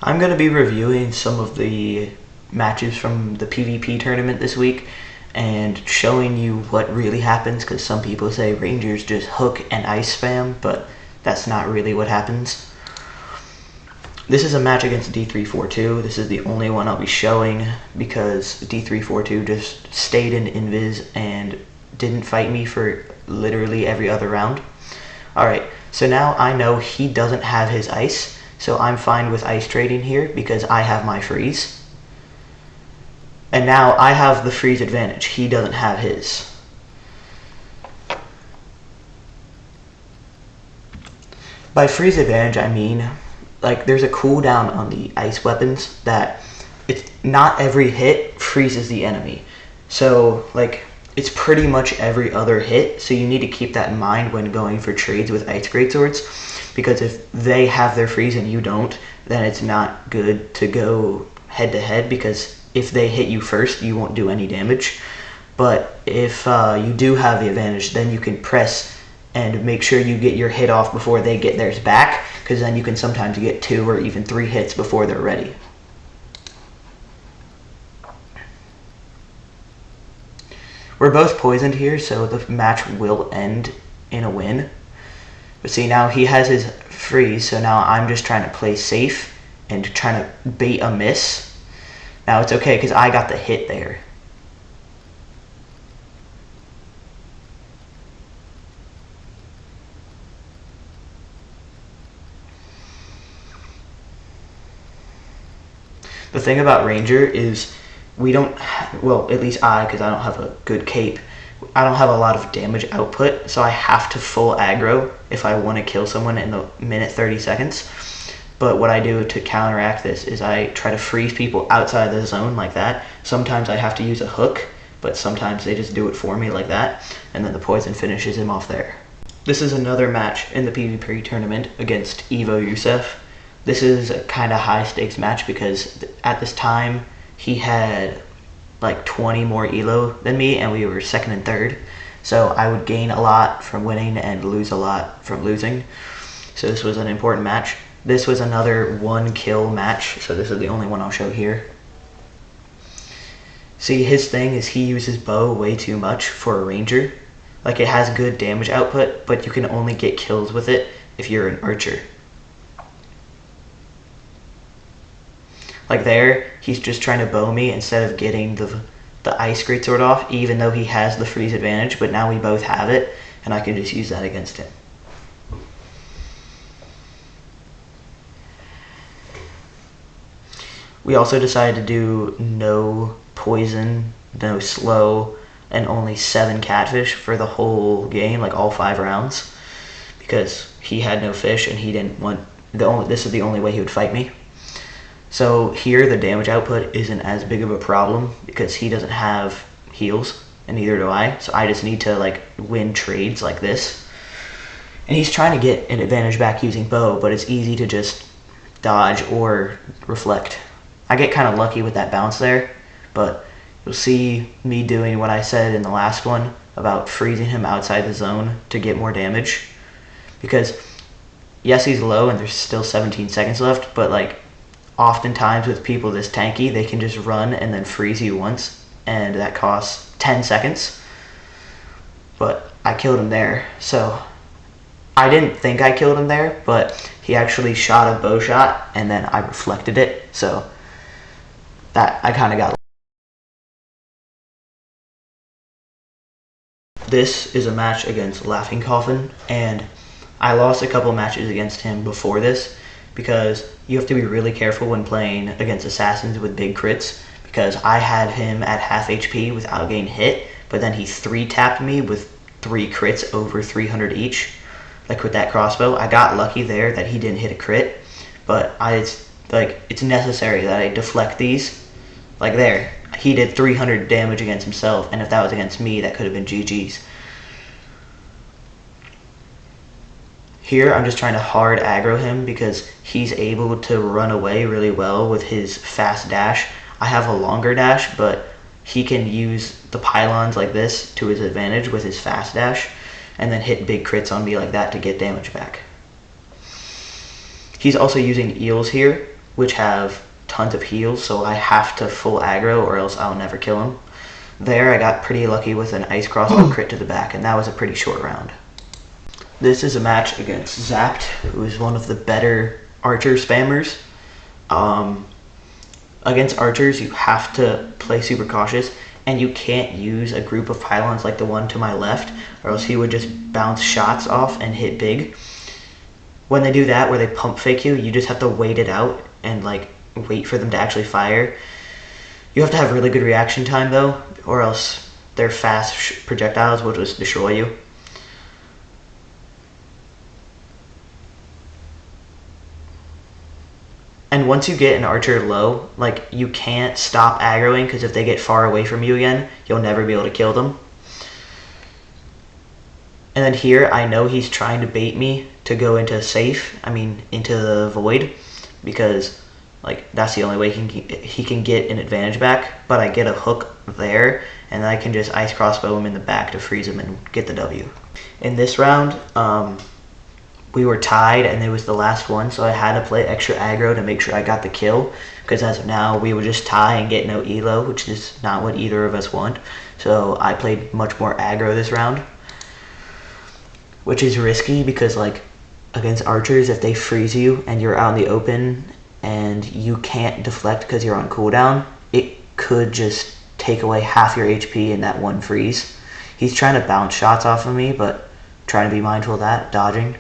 I'm going to be reviewing some of the matches from the PvP tournament this week and showing you what really happens, because some people say Rangers just hook and ice spam, but that's not really what happens. This is a match against D342. This is the only one I'll be showing because D342 just stayed in invis and didn't fight me for literally every other round. Alright, so now I know he doesn't have his ice, so I'm fine with ice trading here because I have my freeze. And now I have the freeze advantage. He doesn't have his. By freeze advantage, I mean, like, there's a cooldown on the ice weapons that it's not every hit freezes the enemy. So, like, it's pretty much every other hit, so you need to keep that in mind when going for trades with ice greatswords, because if they have their freeze and you don't, then it's not good to go head to head, because if they hit you first, you won't do any damage. But if you do have the advantage, then you can press and make sure you get your hit off before they get theirs back, because then you can sometimes get 2 or even 3 hits before they're ready. We're both poisoned here, so the match will end in a win. But see, now he has his freeze, so now I'm just trying to play safe and trying to bait a miss. Now it's okay because I got the hit there. The thing about Ranger is we don't, well, at least I, because I don't have a good cape, I don't have a lot of damage output, so I have to full aggro if I want to kill someone in a minute 30 seconds. But what I do to counteract this is I try to freeze people outside the zone like that. Sometimes I have to use a hook, but sometimes they just do it for me like that, and then the poison finishes him off there. This is another match in the PvP tournament against Evo Youssef. This is a kind of high stakes match because at this time he had like 20 more elo than me and we were second and third. So I would gain a lot from winning and lose a lot from losing. So this was an important match. This was another 1 kill match, so this is the only one I'll show here. See, his thing is he uses bow way too much for a ranger. Like, it has good damage output, but you can only get kills with it if you're an archer. Like there, he's just trying to bow me instead of getting the ice greatsword off, even though he has the freeze advantage, but now we both have it, and I can just use that against him. We also decided to do no poison, no slow, and only 7 catfish for the whole game, like all 5 rounds, because he had no fish and he didn't want, this is the only way he would fight me. So here the damage output isn't as big of a problem because he doesn't have heals and neither do I. So I just need to like win trades like this. And he's trying to get an advantage back using bow, but it's easy to just dodge or reflect. I get kind of lucky with that bounce there, but you'll see me doing what I said in the last one about freezing him outside the zone to get more damage. Because yes, he's low and there's still 17 seconds left, but like oftentimes with people this tanky, they can just run and then freeze you once, and that costs 10 seconds. But I killed him there, so I didn't think I killed him there, but he actually shot a bow shot, and then I reflected it, so that I kind of got. This is a match against Laughing Coffin, and I lost a couple matches against him before this, because you have to be really careful when playing against assassins with big crits, because I had him at half HP without getting hit, but then he 3-tapped me with 3 crits over 300 each, like with that crossbow. I got lucky there that he didn't hit a crit, but it's necessary that I deflect these. Like there, he did 300 damage against himself, and if that was against me, that could have been GG's. Here, I'm just trying to hard aggro him because he's able to run away really well with his fast dash. I have a longer dash, but he can use the pylons like this to his advantage with his fast dash, and then hit big crits on me like that to get damage back. He's also using eels here, which have tons of heals, so I have to full aggro or else I'll never kill him. There I got pretty lucky with an ice crossbow crit to the back, and that was a pretty short round. This is a match against Zapped, who is one of the better archer spammers. Against archers, you have to play super cautious, and you can't use a group of pylons like the one to my left, or else he would just bounce shots off and hit big. When they do that, where they pump fake you, you just have to wait it out and like wait for them to actually fire. You have to have really good reaction time though, or else their fast projectiles will just destroy you. And once you get an archer low, like you can't stop aggroing, because if they get far away from you again, you'll never be able to kill them. And then here, I know he's trying to bait me to go into into the void, because like that's the only way he can get an advantage back. But I get a hook there, and then I can just ice crossbow him in the back to freeze him and get the W. In this round, we were tied, and it was the last one, so I had to play extra aggro to make sure I got the kill, because as of now, we would just tie and get no elo, which is not what either of us want. So I played much more aggro this round, which is risky, because like against archers, if they freeze you and you're out in the open and you can't deflect because you're on cooldown, it could just take away half your HP in that one freeze. He's trying to bounce shots off of me, but trying to be mindful of that, dodging.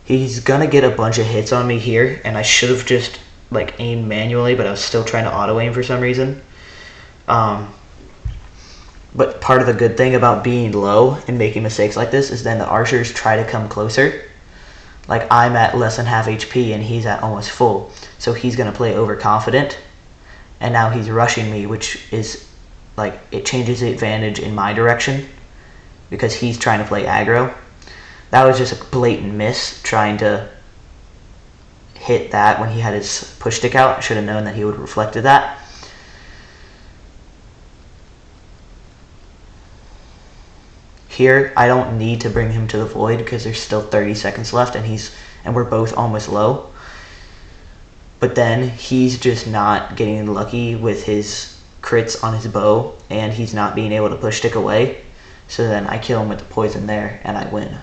He's gonna get a bunch of hits on me here, and I should have just like aimed manually, but I was still trying to auto aim for some reason. But part of the good thing about being low and making mistakes like this is then the archers try to come closer. Like I'm at less than half HP and he's at almost full, so he's gonna play overconfident, and now he's rushing me, which is like it changes the advantage in my direction because he's trying to play aggro. That was just a blatant miss, trying to hit that when he had his push stick out. I should have known that he would have reflected that. Here, I don't need to bring him to the void because there's still 30 seconds left, and we're both almost low. But then he's just not getting lucky with his crits on his bow, and he's not being able to push stick away. So then I kill him with the poison there, and I win.